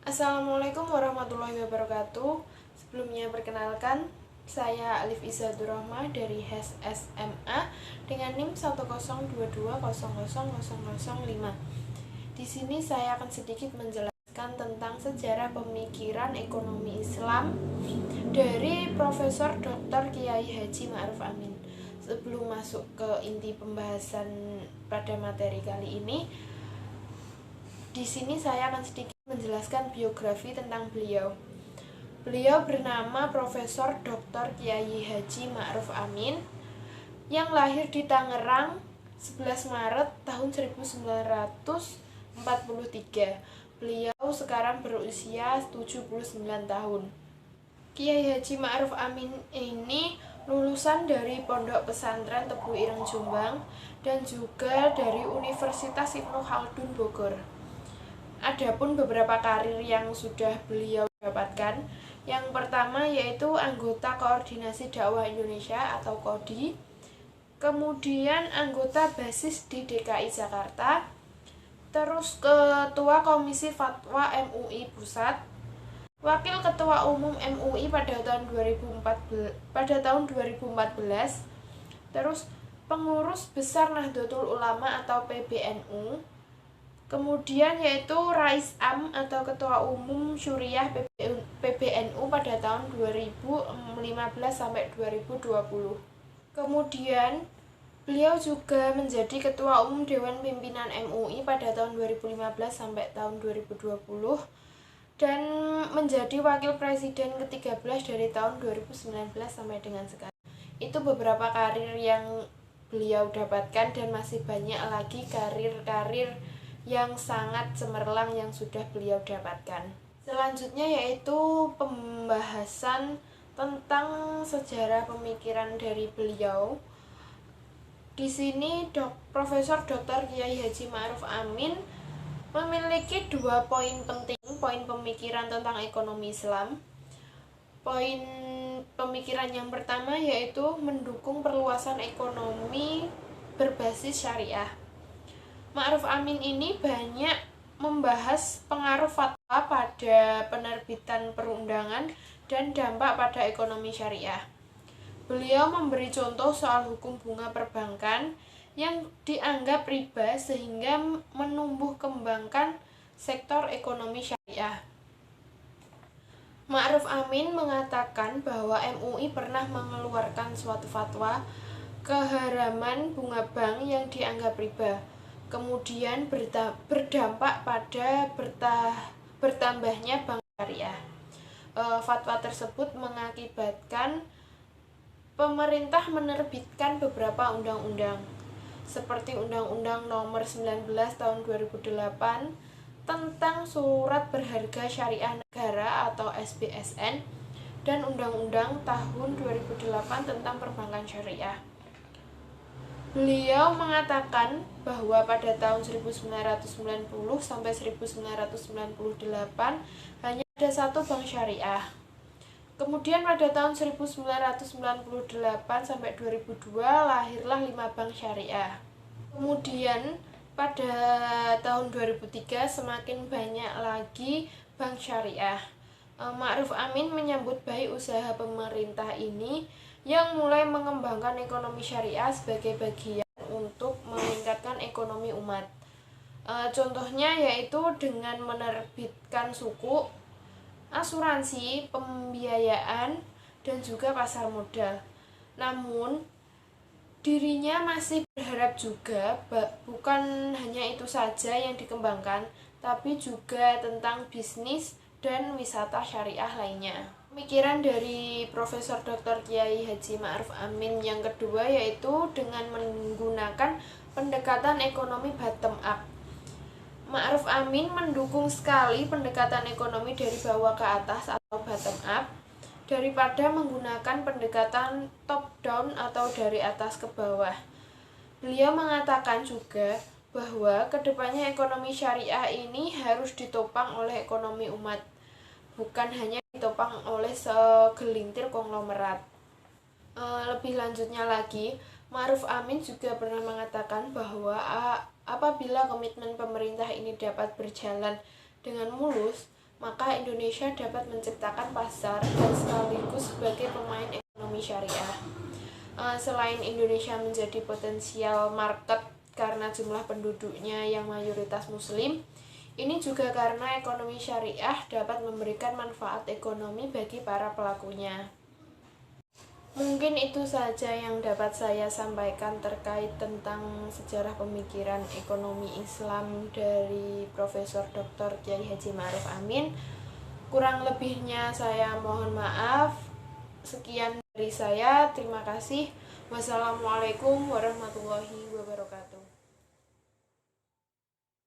Assalamualaikum warahmatullahi wabarakatuh. Sebelumnya perkenalkan, saya Alif Izadur Rahma dari HES SMA dengan NIM 102200005. Di sini saya akan sedikit menjelaskan tentang sejarah pemikiran ekonomi Islam dari Profesor Dr. Kiai Haji Ma'ruf Amin. Sebelum masuk ke inti pembahasan pada materi kali ini, di sini saya akan sedikit menjelaskan biografi tentang beliau. Beliau bernama Profesor Dr. Kiai Haji Ma'ruf Amin yang lahir di Tangerang 11 Maret tahun 1943. Beliau sekarang berusia 79 tahun. Kiai Haji Ma'ruf Amin ini lulusan dari Pondok Pesantren Tebu Ireng Jombang dan juga dari Universitas Ibnu Khaldun Bogor. Adapun beberapa karir yang sudah beliau dapatkan, yang pertama yaitu anggota Koordinasi Dakwah Indonesia atau KODI, kemudian anggota BASIS di DKI Jakarta, terus Ketua Komisi Fatwa MUI Pusat, Wakil Ketua Umum MUI pada tahun 2014, terus Pengurus Besar Nahdlatul Ulama atau PBNU, kemudian yaitu Rais Am atau Ketua Umum Syuriah PBNU pada tahun 2015 sampai 2020. Kemudian beliau juga menjadi Ketua Umum Dewan Pimpinan MUI pada tahun 2015 sampai tahun 2020 dan menjadi Wakil Presiden ke-13 dari tahun 2019 sampai dengan sekarang. Itu beberapa karir yang beliau dapatkan dan masih banyak lagi karir-karir yang sangat cemerlang yang sudah beliau dapatkan. Selanjutnya yaitu pembahasan tentang sejarah pemikiran dari beliau. Di sini Profesor Dr. Kiai Haji Ma'ruf Amin memiliki 2 poin penting, poin pemikiran tentang ekonomi Islam. Poin pemikiran yang pertama yaitu mendukung perluasan ekonomi berbasis syariah. Ma'ruf Amin ini banyak membahas pengaruh fatwa pada penerbitan perundangan dan dampak pada ekonomi syariah. Beliau memberi contoh soal hukum bunga perbankan yang dianggap riba sehingga menumbuh kembangkan sektor ekonomi syariah. Ma'ruf Amin mengatakan bahwa MUI pernah mengeluarkan suatu fatwa keharaman bunga bank yang dianggap riba, kemudian berdampak pada bertambahnya bank syariah. Fatwa tersebut mengakibatkan pemerintah menerbitkan beberapa undang-undang seperti Undang-Undang Nomor 19 Tahun 2008 tentang Surat Berharga Syariah Negara atau SBSN dan Undang-Undang Tahun 2008 tentang Perbankan Syariah. Beliau mengatakan bahwa pada tahun 1990 sampai 1998 hanya ada satu bank syariah. Kemudian pada tahun 1998 sampai 2002 lahirlah 5 bank syariah. Kemudian pada tahun 2003 semakin banyak lagi bank syariah. Ma'ruf Amin menyambut baik usaha pemerintah ini yang mulai mengembangkan ekonomi syariah sebagai bagian untuk meningkatkan ekonomi umat. Contohnya yaitu dengan menerbitkan sukuk, asuransi, pembiayaan, dan juga pasar modal. Namun, dirinya masih berharap juga bukan hanya itu saja yang dikembangkan, tapi juga tentang bisnis dan wisata syariah lainnya. Pemikiran dari Profesor Dr. Kiai Haji Ma'ruf Amin yang kedua yaitu dengan menggunakan pendekatan ekonomi bottom up. Ma'ruf Amin mendukung sekali pendekatan ekonomi dari bawah ke atas atau bottom up daripada menggunakan pendekatan top down atau dari atas ke bawah. Beliau mengatakan juga bahwa kedepannya ekonomi syariah ini harus ditopang oleh ekonomi umat, bukan hanya ditopang oleh segelintir konglomerat. Lebih lanjutnya lagi, Ma'ruf Amin juga pernah mengatakan bahwa apabila komitmen pemerintah ini dapat berjalan dengan mulus, maka Indonesia dapat menciptakan pasar dan sekaligus sebagai pemain ekonomi syariah. Selain Indonesia menjadi potensial market karena jumlah penduduknya yang mayoritas muslim, ini juga karena ekonomi syariah dapat memberikan manfaat ekonomi bagi para pelakunya. Mungkin itu saja yang dapat saya sampaikan terkait tentang sejarah pemikiran ekonomi Islam dari Profesor Dr. Kiai Haji Ma'ruf Amin. Kurang lebihnya saya mohon maaf. Sekian dari saya, terima kasih. Wassalamualaikum warahmatullahi wabarakatuh.